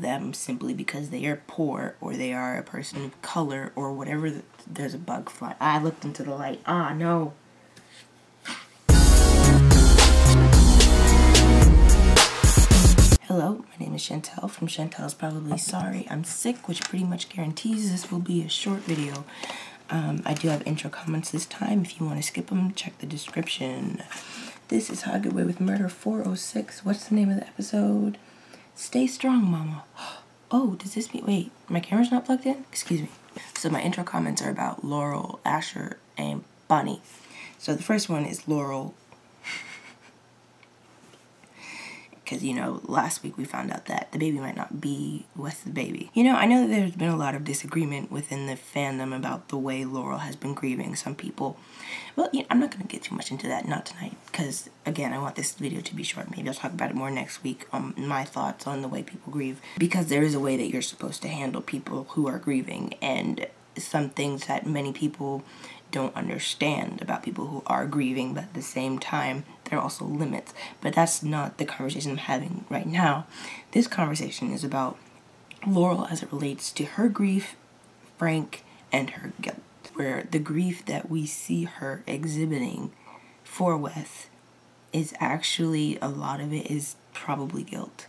them simply because they are poor or they are a person of color or whatever. There's a bug fly. I looked into the light. Ah, no. Hello, my name is Shantel from Shantel's Probably Sorry I'm Sick, which pretty much guarantees this will be a short video. I do have intro comments this time. If you want to skip them, check the description. This is How I Get Away with Murder 406. What's the name of the episode? Stay strong, mama. Oh, does this mean... Wait, my camera's not plugged in? Excuse me. So my intro comments are about Laurel, Asher, and Bonnie. So the first one is Laurel. Because, you know, last week we found out that the baby might not be with the baby. You know, I know that there's been a lot of disagreement within the fandom about the way Laurel has been grieving some people. Well, yeah, I'm not going to get too much into that, not tonight. Because, again, I want this video to be short. Maybe I'll talk about it more next week on my thoughts on the way people grieve. Because there is a way that you're supposed to handle people who are grieving. And some things that many people don't understand about people who are grieving, but at the same time there are also limits. But that's not the conversation I'm having right now. This conversation is about Laurel as it relates to her grief, Frank, and her guilt, where the grief that we see her exhibiting for Wes is actually, a lot of it is probably guilt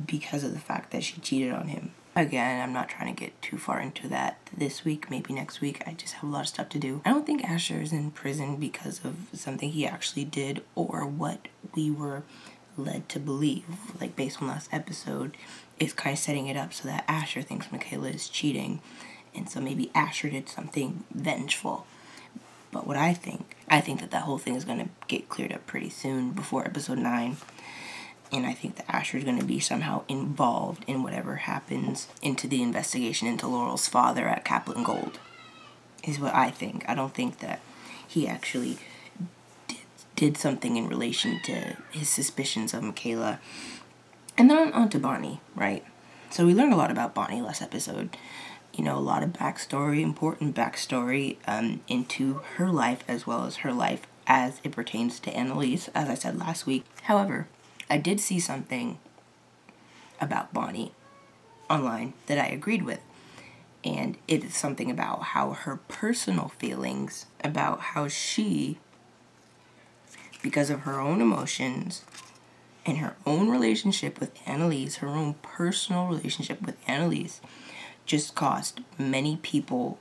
because of the fact that she cheated on him. Again, I'm not trying to get too far into that this week, maybe next week. I just have a lot of stuff to do. I don't think Asher is in prison because of something he actually did or what we were led to believe. Like, based on last episode, it's kind of setting it up so that Asher thinks Michaela is cheating. And so maybe Asher did something vengeful. But what I think that that whole thing is going to get cleared up pretty soon, before episode 9. And I think that Asher is going to be somehow involved in whatever happens into the investigation into Laurel's father at Kaplan Gold, is what I think. I don't think that he actually did something in relation to his suspicions of Michaela. And then on to Bonnie, right? So we learned a lot about Bonnie last episode. You know, a lot of backstory, important backstory into her life, as well as her life as it pertains to Annalise, as I said last week. However, I did see something about Bonnie online that I agreed with. And it is something about how her personal feelings, about how she, because of her own emotions and her own relationship with Annalise, her own personal relationship with Annalise, just cost many people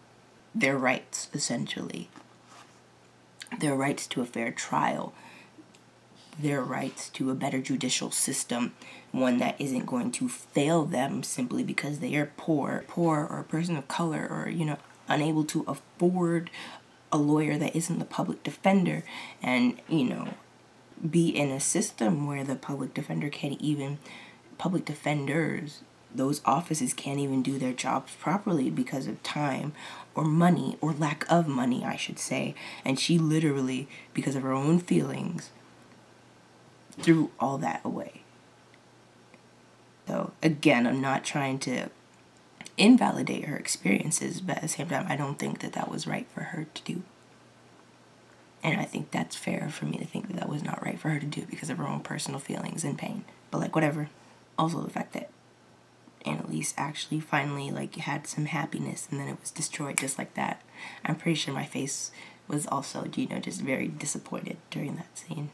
their rights, essentially. Their rights to a fair trial. Their rights to a better judicial system, one that isn't going to fail them simply because they are poor or a person of color, or, you know, unable to afford a lawyer that isn't the public defender, and, you know, be in a system where the public defenders, those offices can't even do their jobs properly because of time or money, or lack of money, I should say. And she literally, because of her own feelings, threw all that away. So again, I'm not trying to invalidate her experiences, but at the same time, I don't think that that was right for her to do. And I think that's fair for me to think that that was not right for her to do because of her own personal feelings and pain. But, like, whatever. Also, the fact that Annalise actually finally, like, had some happiness and then it was destroyed just like that. I'm pretty sure my face was also, you know, just very disappointed during that scene.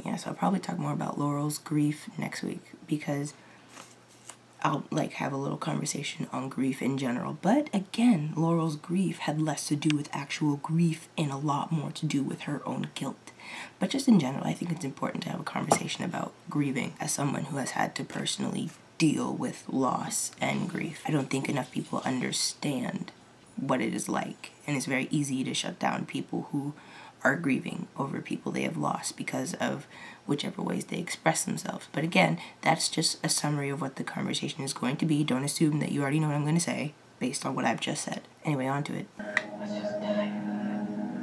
Yeah, so I'll probably talk more about Laurel's grief next week, because I'll, like, have a little conversation on grief in general. But again, Laurel's grief had less to do with actual grief and a lot more to do with her own guilt. But just in general, I think it's important to have a conversation about grieving as someone who has had to personally deal with loss and grief. I don't think enough people understand what it is like, and it's very easy to shut down people who are grieving over people they have lost because of whichever ways they express themselves. But again, that's just a summary of what the conversation is going to be. Don't assume that you already know what I'm going to say based on what I've just said. Anyway, on to it.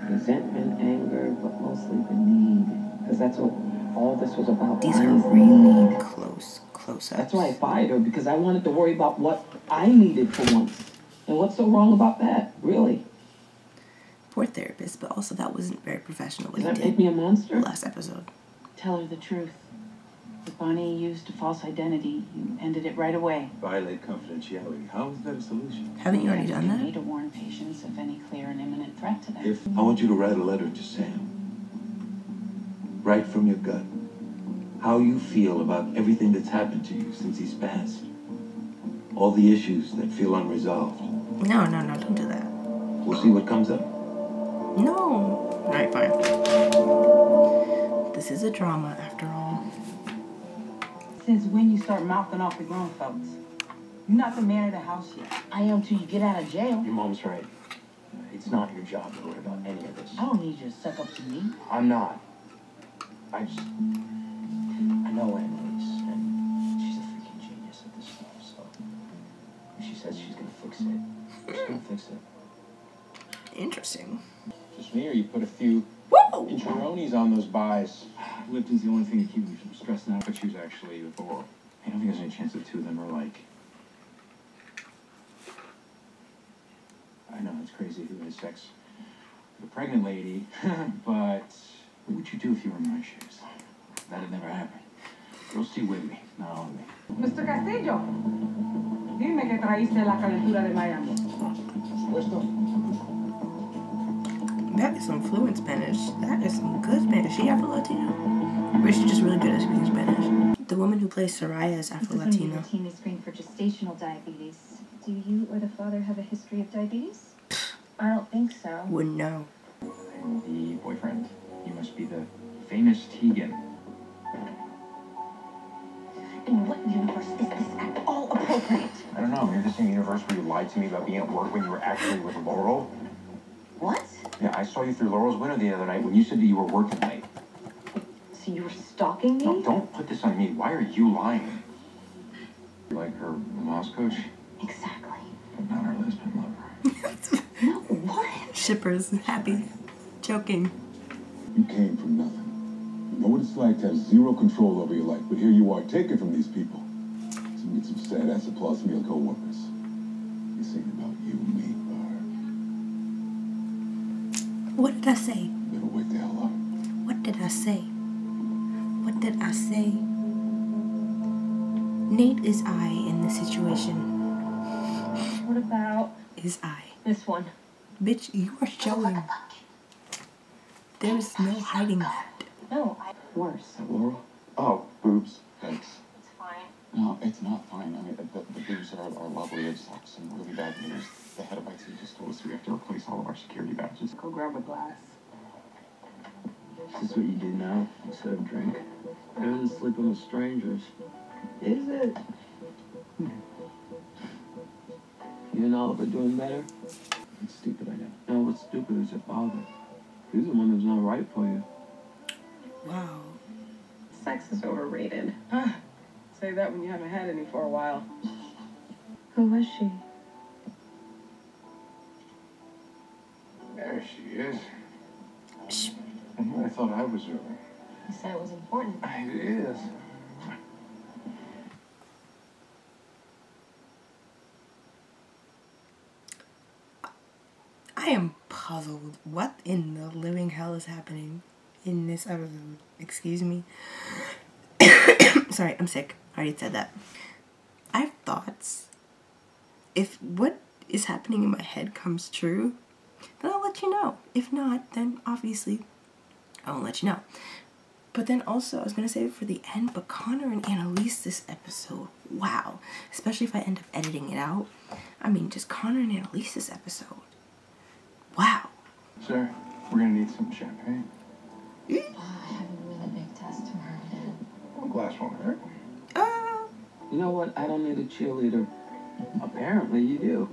Resentment, anger, but mostly the need, because that's what all this was about. These are really close-ups. That's why I fired her, because I wanted to worry about what I needed for once. And what's so wrong about that, really? Poor therapist, but also that wasn't very professional what Does he that did. make me a monster? Last episode. Tell her the truth. If Bonnie used a false identity, you ended it right away. Violate confidentiality. How is that a solution? Haven't you already done You that? need to warn patients of any clear and imminent threat to them. I want you to write a letter to Sam. Write from your gut. How you feel about everything that's happened to you since he's passed. All the issues that feel unresolved. No, don't do that. We'll see what comes up. No. Alright, fine. This is a drama after all. Since when you start mouthing off the grown folks? You're not the man of the house yet. I am till you get out of jail. Your mom's right. It's not your job to worry about any of this. I don't need you to suck up to me. I'm not. I know Annalise, and she's a freaking genius at this stuff, so if she says she's gonna fix it, she's gonna fix it. Interesting. Just me, or you put a few Woo! intronis on those buys? Lipton's the only thing that keeps me from stressing out, but she was actually with Laurel. I don't think there's any chance that the two of them are like... I know, it's crazy who has sex with a pregnant lady, but what would you do if you were in my shoes? That'd never happen. Girls see with me, not on me. Mr. Castillo, dime que traíste la calentura de Miami. That is some fluent Spanish. That is some good Spanish. She Afro-Latino? Or is she just really good at speaking Spanish? The woman who plays Soraya is Afro-Latino. This is when you routinely screen for gestational diabetes. Do you or the father have a history of diabetes? I don't think so. Wouldn't know. And the boyfriend, you must be the famous Tegan. In what universe is this at all appropriate? I don't know, maybe the same universe where you lied to me about being at work when you were actually with Laurel? What? Yeah, I saw you through Laurel's window the other night when you said that you were working late. So you were stalking me? No, don't put this on me. Why are you lying? You like her mouse coach? Exactly. But not her lesbian lover. No, what? Shippers, happy, joking. You came from nothing. You know what it's like to have zero control over your life, but here you are taken from these people. So you get some sad-ass applause from your co-workers. This ain't about you and me, Barb. What did I say? You better wake the hell up. What did I say? What did I say? Nate is I in this situation. What about Is I. this one? Bitch, you are showing. There is no hiding that. No, Worse. Laurel? Oh, boobs. Thanks. it's fine. No, it's not fine. I mean, the boobs are lovely. I just have some really bad news. The head of IT just told us we have to replace all of our security badges. Go grab a glass. This is what you do now, instead of drink. Better than sleeping with strangers. Is it? You and Oliver doing better? It's stupid, I know. No, what's stupid is your father. He's the one who's not right for you. Wow. Sex is overrated. Say that when you haven't had any for a while. Who was she? There she is. Shh. I thought I was her. You said it was important. It is. I am puzzled. What in the living hell is happening in this episode? Excuse me. Sorry, I'm sick. I already said that. I have thoughts. If what is happening in my head comes true, then I'll let you know. If not, then obviously I won't let you know. But then also, I was going to save it for the end, but Connor and Annalise this episode, wow. Especially if I end up editing it out. I mean, just Connor and Annalise this episode. Wow. Sir, we're gonna need some champagne. I have a really big test tomorrow. A glass won't hurt. You know what? I don't need a cheerleader. Apparently you do.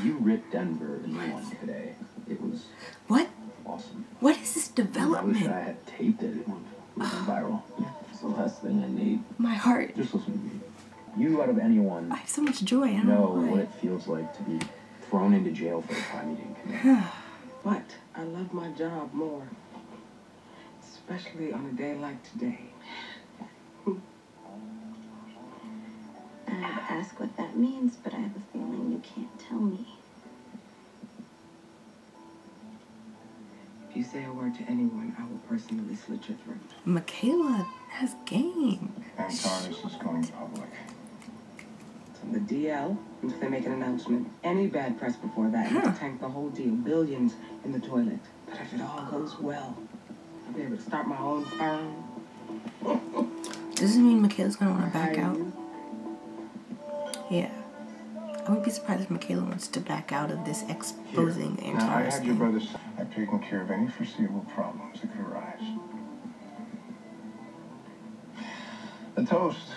You ripped Denver a new one today. It was What? awesome. What is this I wish development? I had taped it. It would have gone viral. It's the last thing I need. My heart. Just listen to me. You, out of anyone, I have so much joy. I don't know know what why. it feels like to be thrown into jail for a crime you didn't commit. But I love my job more. Especially on a day like today. I'd ask what that means, but I have a feeling you can't tell me. If you say a word to anyone, I will personally slit your throat. Michaela has game. Antares is going public. From the DL, until they make an announcement. Any bad press before that, and it'll tank the whole deal. Billions in the toilet. But if it all goes well, I'll be able to start my own firm. Does it mean Michaela's gonna want to back out? Yeah. I wouldn't be surprised if Michaela wants to back out of this exposing Now, I Antares had your thing. brother's. I've taken care of any foreseeable problems that could arise. A toast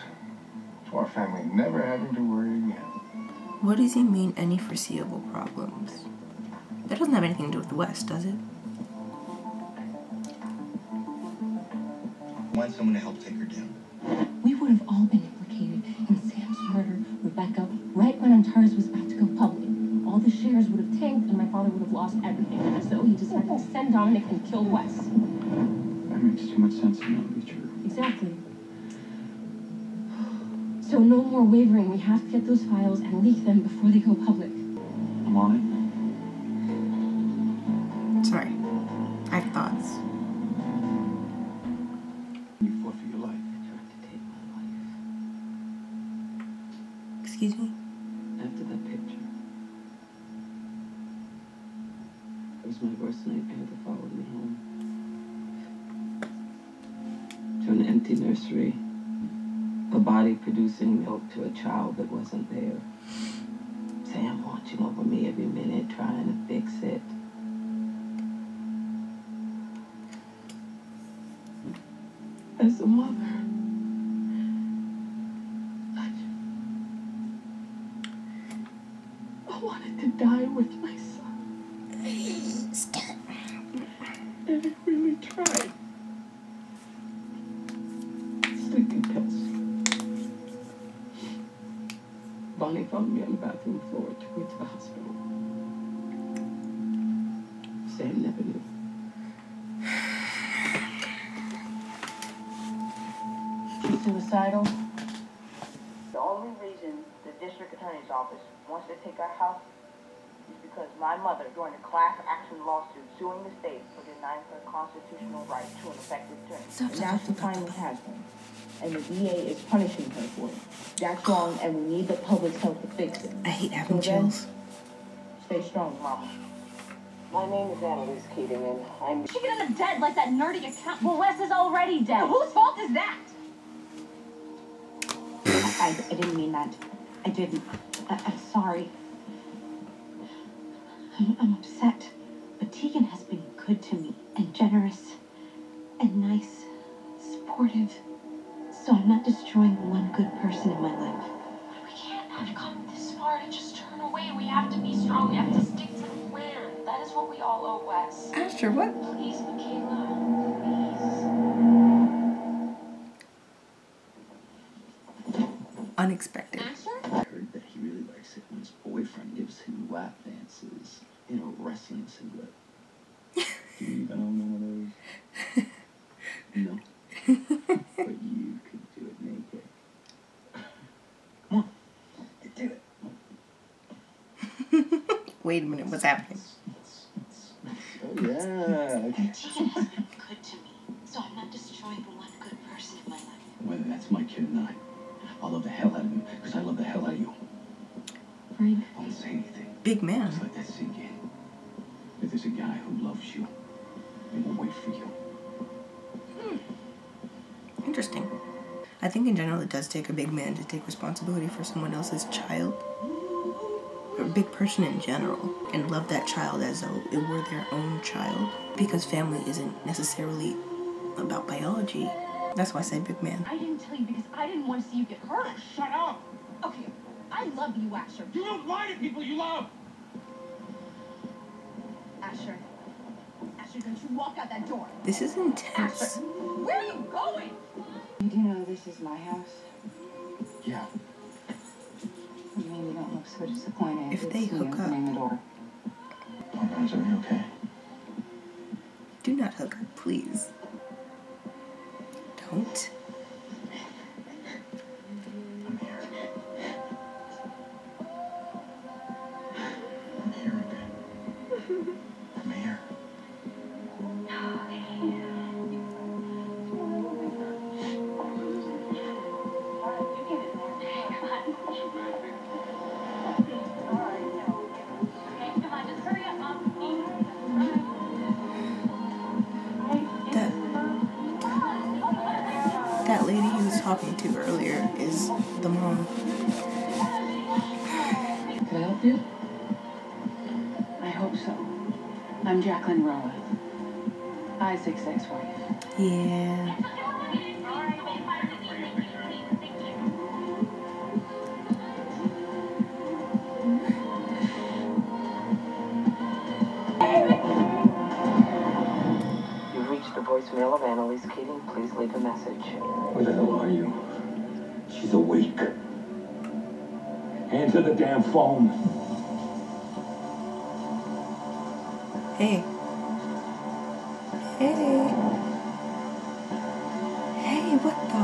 to our family never having to worry again. What does he mean, any foreseeable problems? That doesn't have anything to do with the West, does it? Want someone to help take her down. We would have all been implicated in Sam's murder, Rebecca, right when Antares was about to go public. All the shares would have tanked and my father would have lost everything. So he decided to send Dominic and kill Wes. That makes too much sense to not be true. Exactly. So no more wavering. We have to get those files and leak them before they go public. I'm on Sorry. I have thoughts. You fought for your life. Tried to take my life. Excuse me? After that picture, it was my worst nightmare that followed me home. To an empty nursery, a body producing milk to a child that wasn't there. Sam watching over me every minute, trying to fix it. As a mother, I wanted to die with my son. Stop. And I really tried. Sleeping pills. Bonnie found me on the bathroom floor, took me to the hospital. Sam never knew. Suicidal? The only reason the district attorney's office wants to take our house is because my mother joined a class action lawsuit suing the state for denying her constitutional right to an effective term. And now she finally has one. And the DA is punishing her for it. That's wrong, and we need the public's help to fix it. I hate having So then, chills. stay strong, Mama. My name is Annalise Keating, and I'm... She could end up dead like that nerdy account. Well, Wes is already dead. Whose fault is that? I didn't mean that. I didn't. I'm sorry. I'm upset. But Tegan has been good to me and generous and nice, supportive. So I'm not destroying one good person in my life. We can't have come this far to just turn away. We have to be strong. We have to stick to the plan. That is what we all owe Wes. Asher, what? Please, Michaela. Unexpected. I heard that he really likes it when his boyfriend gives him lap dances. You know, wrestling singlet. Do you even own one of those? No. But you could do it naked. Come on. You do it. Wait a minute, what's happening? Oh, yeah. Tegan has been good to me. So I'm not destroying one good person in my life. Whether that's my kid or not, I'll love the hell out of him because I love the hell out of you. Frank. Don't say anything. Big man. Just let that sink in. If there's a guy who loves you, he will wait for you. Interesting. I think in general it does take a big man to take responsibility for someone else's child. Or a big person in general. And love that child as though it were their own child. Because family isn't necessarily about biology. That's why I say big man. I didn't tell you because I didn't want to see you get hurt. Shut up! Okay, I love you, Asher. You don't lie to people you love! Asher. Asher, don't you walk out that door. This is intense. Where are you going? You do know this is my house? Yeah. I mean, you don't look so disappointed. If they It's me hook up. opening the door. Oh, guys, are you okay? Do not hook up, please. Don't. I'm here. I'm here, okay? I'm here. talking to earlier is the mom. Can I help you? I hope so. I'm Jacqueline Rowan, Isaac's ex-wife. Yeah. You've reached the voicemail of Annalise Keating. Please leave a message. Where the hell are you? She's awake. Answer the damn phone. Hey. Hey. Hey, what the?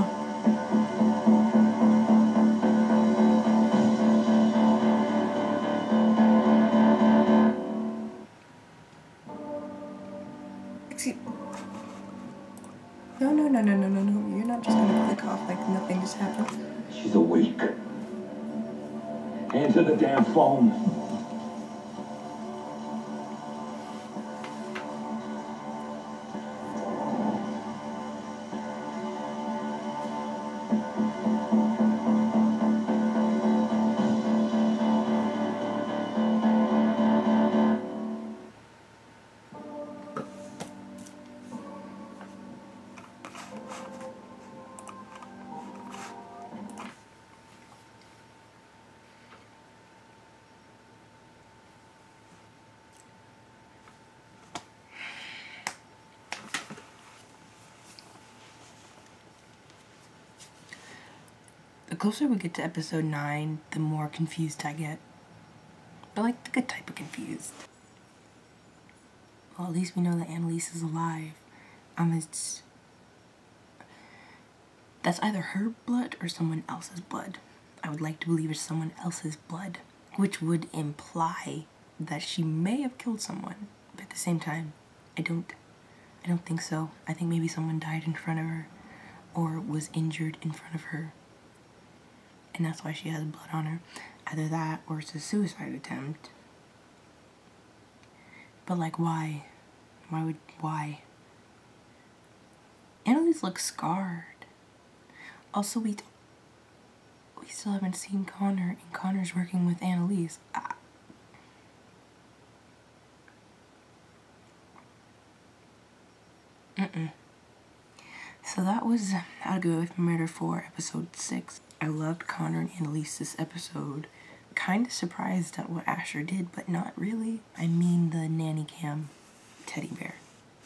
Excuse. No. You're not just gonna click off like nothing just happened. She's awake. Answer the damn phone. The closer we get to episode 9, the more confused I get. But like the good type of confused. Well, at least we know that Annalise is alive. That's either her blood or someone else's blood. I would like to believe it's someone else's blood, which would imply that she may have killed someone. But at the same time, I don't think so. I think maybe someone died in front of her or was injured in front of her. And that's why she has blood on her. Either that or it's a suicide attempt. But like, why? Why? Annalise looks scarred. Also, we still haven't seen Connor, and Connor's working with Annalise. So that was How to Get Away with Murder for episode 6. I loved Connor and Annalise this episode. Kind of surprised at what Asher did, but not really. I mean the nanny cam teddy bear.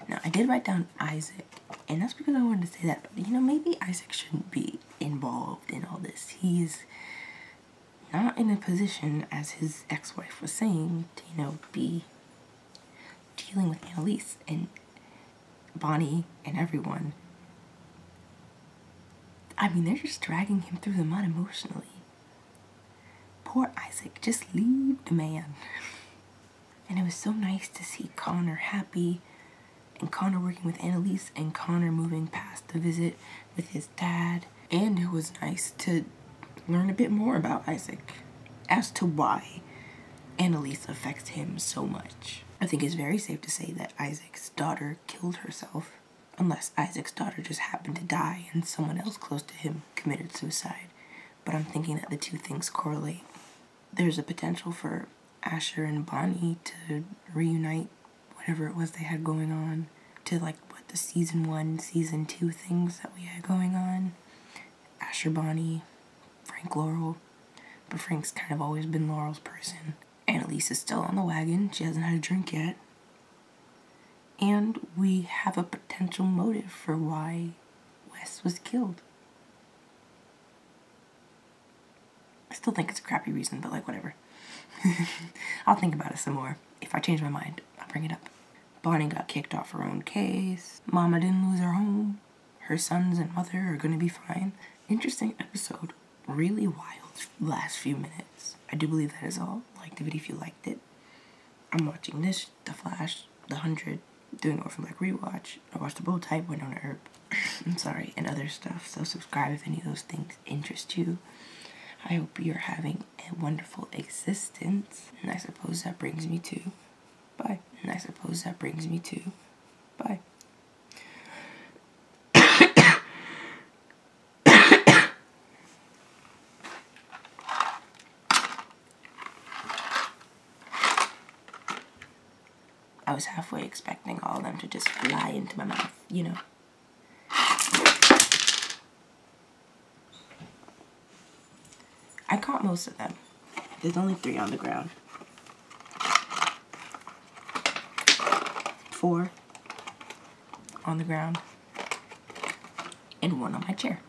Now, I did write down Isaac, and that's because I wanted to say that, you know, maybe Isaac shouldn't be involved in all this. He's not in a position, as his ex-wife was saying, to, you know, be dealing with Annalise and Bonnie and everyone. I mean, they're just dragging him through the mud emotionally. Poor Isaac, just leave the man. And it was so nice to see Connor happy, and Connor working with Annalise, and Connor moving past the visit with his dad. And it was nice to learn a bit more about Isaac as to why Annalise affects him so much. I think it's very safe to say that Isaac's daughter killed herself, unless Isaac's daughter just happened to die and someone else close to him committed suicide. But I'm thinking that the two things correlate. There's a potential for Asher and Bonnie to reunite whatever it was they had going on, to like what the season 1, season 2 things that we had going on. Asher, Bonnie, Frank, Laurel. But Frank's kind of always been Laurel's person. Annalise is still on the wagon. She hasn't had a drink yet. And we have a potential motive for why Wes was killed. I still think it's a crappy reason, but like, whatever. I'll think about it some more. If I change my mind, I'll bring it up. Bonnie got kicked off her own case. Mama didn't lose her home. Her sons and mother are gonna be fine. Interesting episode. Really wild last few minutes. I do believe that is all. Like the video if you liked it. I'm watching this, The Flash, The 100, doing Orphan Black rewatch. I watched The Bow Type, Winona Earp. I'm sorry, and other stuff. So subscribe if any of those things interest you. I hope you're having a wonderful existence. And I suppose that brings me to bye. And I suppose that brings me to bye. I was halfway expecting all of them to just fly into my mouth, you know. I caught most of them. There's only 3 on the ground. 4 on the ground. And 1 on my chair.